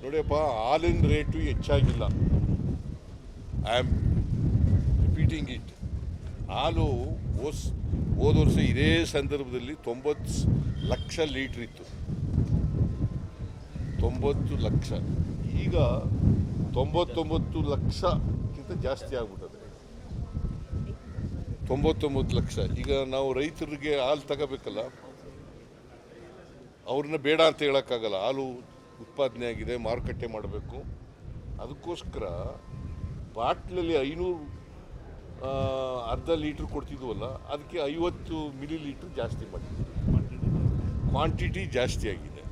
ನೋಡಿಯಪ್ಪ, ಹಾಲಿನ ರೇಟು ಹೆಚ್ಚಾಗಿಲ್ಲ. I am repeating it. ಹಾಲು ಹೋದ ವರ್ಷ ಇದೇ ಸಂದರ್ಭದಲ್ಲಿ 90 ಲಕ್ಷ ಲೀಟ್ರ್ ಇತ್ತು. 90 ಲಕ್ಷ. ಈಗ 99 ಲಕ್ಷಕ್ಕಿಂತ ಜಾಸ್ತಿ ಆಗ್ಬಿಟ್ಟದೆ. 99 ಲಕ್ಷ. ಈಗ ನಾವು ರೈತರಿಗೆ ಹಾಲು ತಗೋಬೇಕಲ್ಲ, ಅವ್ರನ್ನ ಬೇಡ ಅಂತ ಹೇಳೋಕ್ಕಾಗಲ್ಲ. ಹಾಲು ಉತ್ಪಾದನೆ ಆಗಿದೆ, ಮಾರುಕಟ್ಟೆ ಮಾಡಬೇಕು. ಅದಕ್ಕೋಸ್ಕರ ಬಾಟ್ಲಲ್ಲಿ 500 ಅರ್ಧ ಲೀಟ್ರ್ ಕೊಡ್ತಿದ್ವಲ್ಲ, ಅದಕ್ಕೆ 50 ಮಿಲಿ ಲೀಟ್ರ್ ಜಾಸ್ತಿ ಮಾಡಿದ್ವಿ. ಕ್ವಾಂಟಿಟಿ ಜಾಸ್ತಿ ಆಗಿದೆ.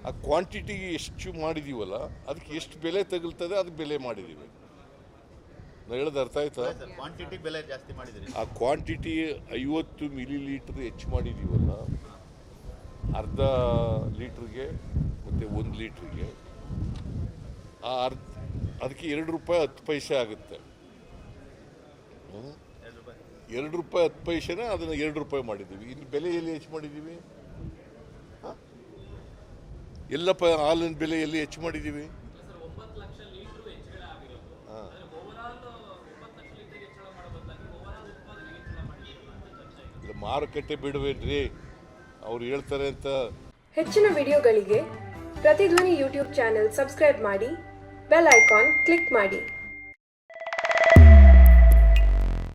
ಆ ಕ್ವಾಂಟಿಟಿಗೆ ಎಷ್ಟು ಮಾಡಿದ್ದೀವಲ್ಲ, ಅದಕ್ಕೆ ಎಷ್ಟು ಬೆಲೆ ತಗಲ್ತದೆ ಅದಕ್ಕೆ ಬೆಲೆ ಮಾಡಿದ್ದೀವಿ. ನಾನು ಹೇಳೋದು ಅರ್ಥ ಆಯ್ತಾ? ಕ್ವಾಂಟಿಟಿ ಬೆಲೆ ಜಾಸ್ತಿ ಮಾಡಿದ್ದೀರಿ. ಆ ಕ್ವಾಂಟಿಟಿ 50 ಮಿಲಿ ಲೀಟ್ರ್ ಹೆಚ್ಚು ಮಾಡಿದ್ದೀವಲ್ಲ, ಅರ್ಧ ಲೀಟ್ರಿಗೆ ಮತ್ತು 1 ಲೀಟ್ರಿಗೆ ಅದಕ್ಕೆ 2 ರೂಪಾಯಿ 10 ಪೈಸೆ ಆಗುತ್ತೆ. 2 ರೂಪಾಯಿ 10 ಪೈಸೆನ ಅದನ್ನು 2 ರೂಪಾಯಿ ಮಾಡಿದ್ದೀವಿ. ಇಲ್ಲಿ ಬೆಲೆ ಎಲ್ಲಿ ಹೆಚ್ಚು ಮಾಡಿದ್ದೀವಿ? ಎಲ್ಲಪ್ಪ ಹಾಲಿನ ಬೆಲೆ ಎಲ್ಲಿ ಹೆಚ್ಚು ಮಾಡಿದ್ದೀವಿ? ಮಾರುಕಟ್ಟೆ ಬಿಡಬೇಡ್ರಿ, ಅವ್ರು ಹೇಳ್ತಾರೆ ಅಂತ. ಹೆಚ್ಚಿನ ವಿಡಿಯೋಗಳಿಗೆ ಪ್ರತಿಧ್ವನಿ ಯೂಟ್ಯೂಬ್ ಚಾನೆಲ್ ಸಬ್ಸ್ಕ್ರೈಬ್ ಮಾಡಿ, ಬೆಲ್ ಐಕಾನ್ ಕ್ಲಿಕ್ ಮಾಡಿ.